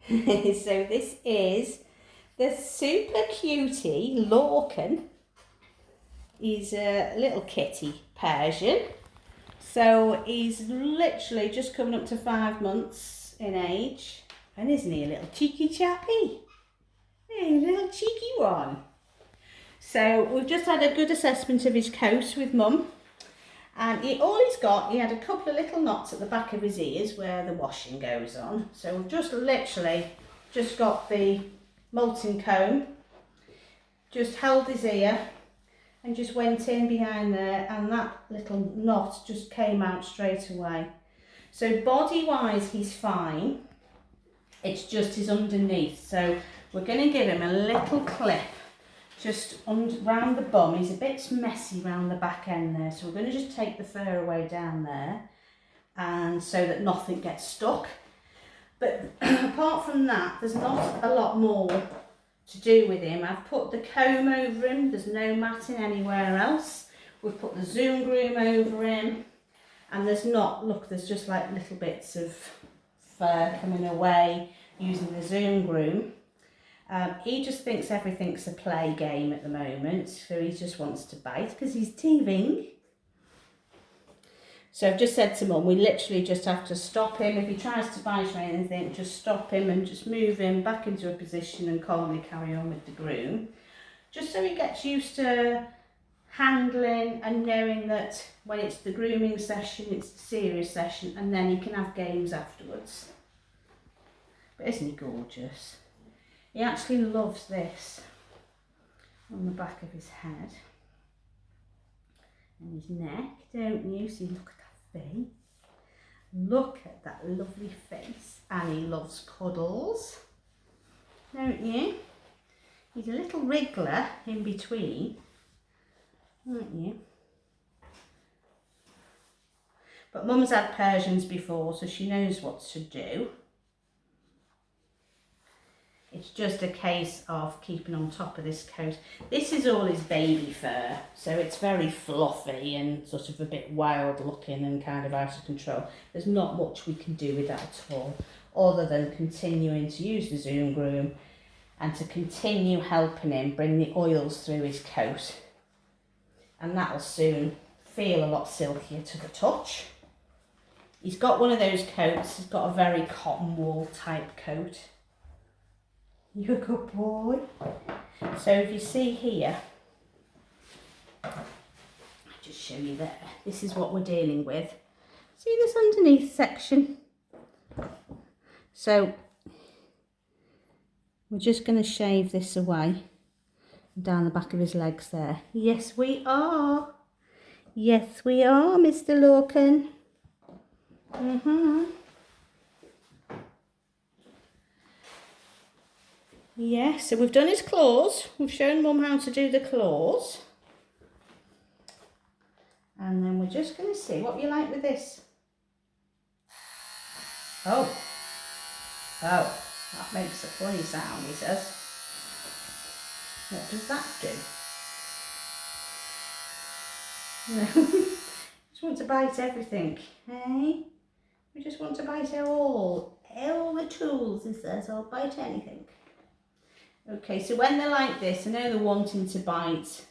So this is the super cutie Lorcan. He's a little kitty Persian. So he's literally just coming up to 5 months in age. And isn't he a little cheeky chappy? Hey, a little cheeky one. So we've just had a good assessment of his coat with Mum. And he had a couple of little knots at the back of his ears where the washing goes on. So we've just literally just got the molting comb, just held his ear and just went in behind there, and that little knot just came out straight away. So body wise he's fine, it's just his underneath. So we're going to give him a little clip just round the bum. He's a bit messy round the back end there, so we're going to just take the fur away down there, and so that nothing gets stuck. But apart from that, there's not a lot more to do with him. I've put the comb over him, there's no matting anywhere else. We've put the Zoom groom over him, and there's just like little bits of fur coming away using the Zoom groom. He just thinks everything's a play game at the moment, so he just wants to bite because he's teething. So I've just said to Mum, we literally just have to stop him. If he tries to bite or anything, just stop him and just move him back into a position and calmly carry on with the groom. Just so he gets used to handling and knowing that when it's the grooming session, it's the serious session, and then he can have games afterwards. But isn't he gorgeous? He actually loves this on the back of his head and his neck, don't you? See, look at that face. Look at that lovely face. And he loves cuddles, don't you? He's a little wriggler in between, aren't you? But Mum's had Persians before, so she knows what to do. It's just a case of keeping on top of this coat. This is all his baby fur, so it's very fluffy and sort of a bit wild looking and kind of out of control. There's not much we can do with that at all, other than continuing to use the Zoom groom and to continue helping him bring the oils through his coat. And that'll soon feel a lot silkier to the touch. He's got one of those coats, he's got a very cotton wool type coat. You're a good boy. So if you see here, I'll just show you there. This is what we're dealing with. See this underneath section? So we're just going to shave this away down the back of his legs there. Yes, we are. Yes, we are, Mr. Lorcan. Yeah, so we've done his claws. We've shown Mum how to do the claws. And then we're just going to see what you like with this. Oh, that makes a funny sound, he says. What does that do? No, just want to bite everything, eh? We just want to bite all the tools, he says. I'll bite anything. Okay, so when they're like this, I know they're wanting to bite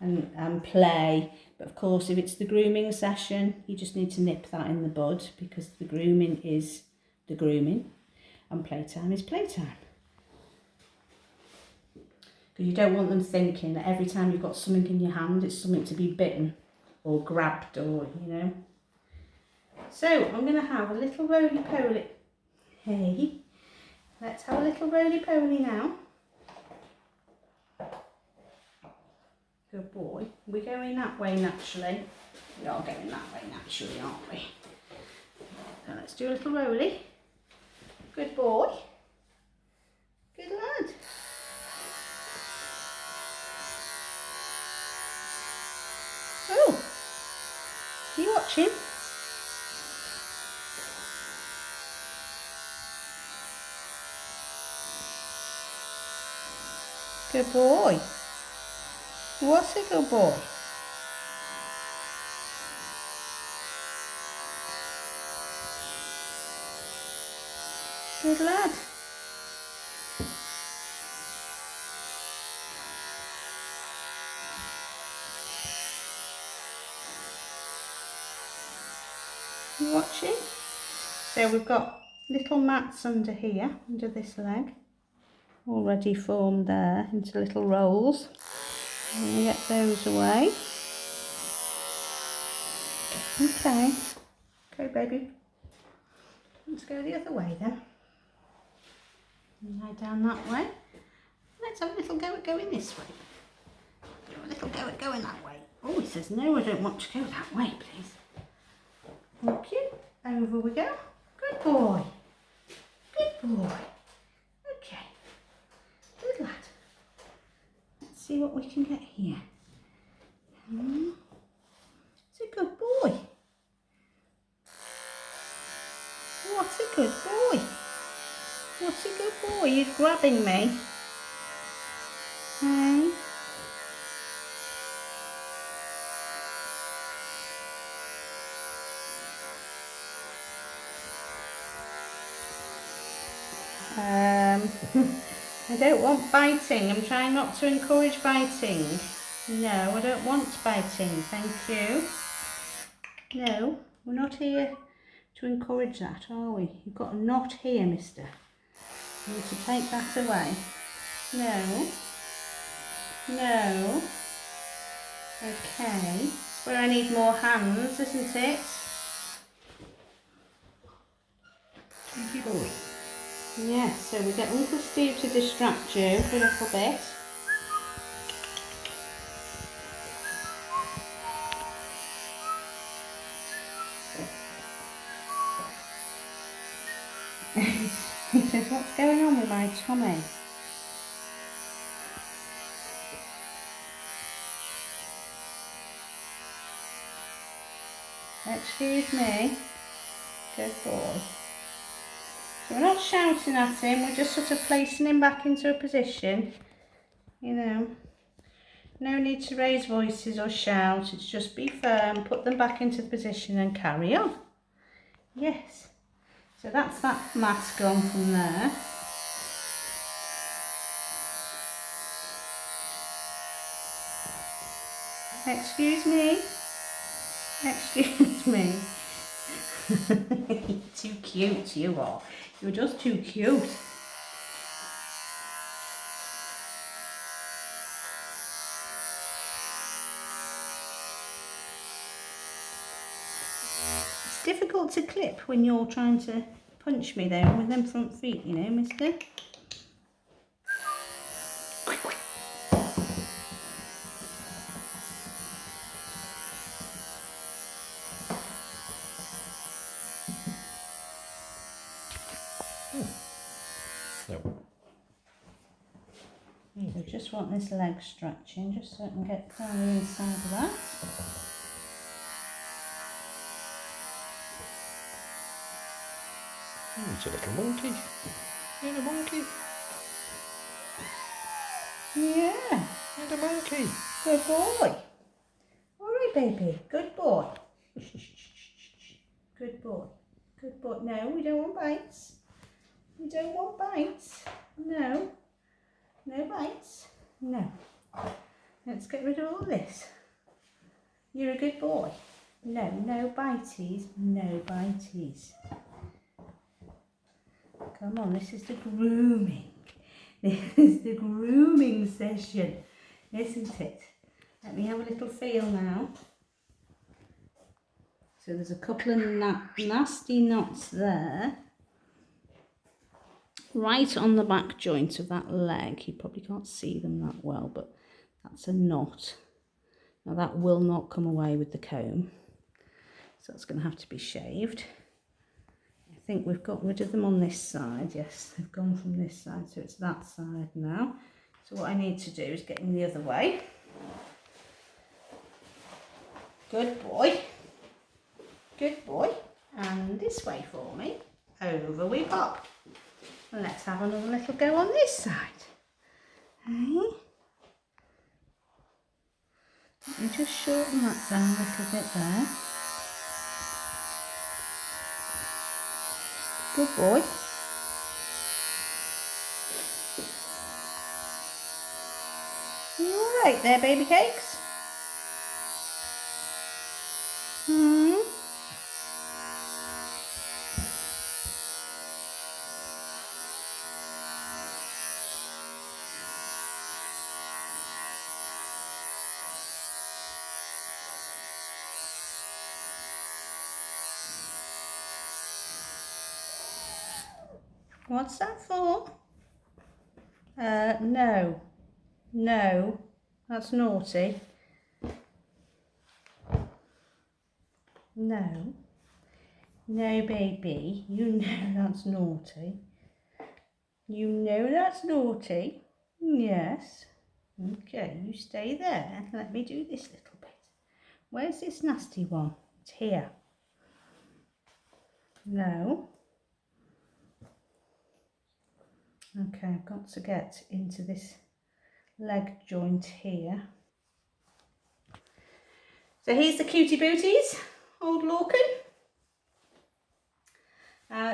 and play, but of course if it's the grooming session, you just need to nip that in the bud, because the grooming is the grooming and playtime is playtime. Because you don't want them thinking that every time you've got something in your hand, it's something to be bitten or grabbed or, you know. So I'm going to have a little roly-poly. Hey, let's have a little roly-poly now. Good boy. We're going that way naturally. We are going that way naturally, aren't we? So let's do a little roly. Good boy. Good lad. Oh, are you watching? Good boy. What's a good boy? Good lad. for watching. So we've got little mats under here, under this leg, already formed there into little rolls. And we get those away. Okay, baby. Let's go the other way then. Lie down that way. Let's have a little go at going this way. A little go at going that way. Oh, he says, no, I don't want to go that way, please. Thank you. Over we go. Good boy. Good boy. Okay. Good lad. Let's see what we can get here. It's a good boy. What a good boy. What a good boy. You're grabbing me. Hey. I don't want biting. I'm trying not to encourage biting. No, I don't want biting. Thank you. No, we're not here to encourage that, are we? You've got a knot here, mister. You need to take that away. No. No. Okay. It's where I need more hands, isn't it? Thank you, boy. Yeah, so we get Uncle Steve to distract you for a little bit. He says, what's going on with my tummy? Excuse me. Good boy. So we're not shouting at him, we're just sort of placing him back into a position. You know, no need to raise voices or shout, it's just be firm, put them back into the position and carry on. Yes. So that's that mat gone from there. Excuse me. Excuse me. Too cute you are. You're just too cute. It's difficult to clip when you're trying to punch me there with them front feet, you know, mister. So just want this leg stretching, just so I can get down the inside of that. It's a little monkey. You're a monkey. Yeah. You're a monkey. Good boy. All right, baby. Good boy. Good boy. Good boy. No, we don't want bites. We don't want bites. No. No bites. No. Let's get rid of all this. You're a good boy. No, no bites. No bites. Come on, this is the grooming. This is the grooming session, isn't it? Let me have a little feel now. So there's a couple of nasty knots there. Right on the back joint of that leg. You probably can't see them that well, but that's a knot. Now that will not come away with the comb. So that's going to have to be shaved. I think we've got rid of them on this side. Yes, they've gone from this side, so it's that side now. So what I need to do is get them the other way. Good boy. Good boy. And this way for me. Over we pop. And let's have another little go on this side. Hey? Let me just shorten that down a little bit there. Good boy. You all right there, baby cakes? What's that for? No. No. That's naughty. No. No, baby. You know that's naughty. You know that's naughty. Yes. Okay, you stay there. Let me do this little bit. Where's this nasty one? It's here. No. Okay, I've got to get into this leg joint here. So here's the cutie booties, old Lorcan.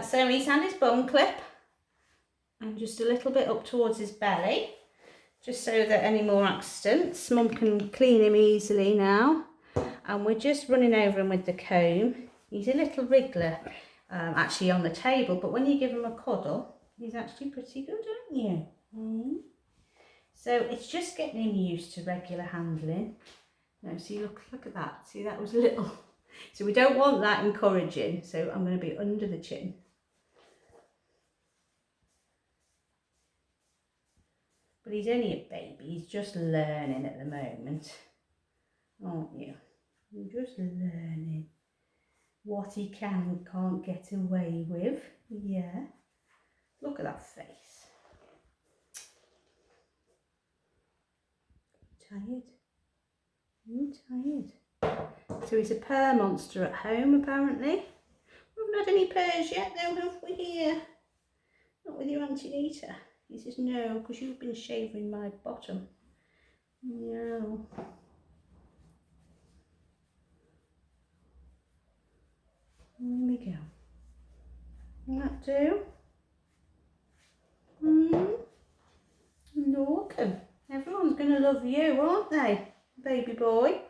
So he's had his bum clip and just a little bit up towards his belly, just so that any more accidents, Mum can clean him easily now. And we're just running over him with the comb. He's a little wriggler, actually on the table, but when you give him a cuddle, he's actually pretty good, aren't you? So it's just getting him used to regular handling. No, see, look at that. See, that was a little... So we don't want that encouraging, so I'm going to be under the chin. But he's only a baby, he's just learning at the moment, aren't you? You're just learning what he can and can't get away with. Yeah. Look at that face. Tired? You tired? So he's a purr monster at home, apparently. We haven't had any purrs yet, though, have we here? Not with your Auntie Nita. He says, no, because you've been shaving my bottom. No. There we go. Will that do? Lorcan. Everyone's going to love you, aren't they, baby boy?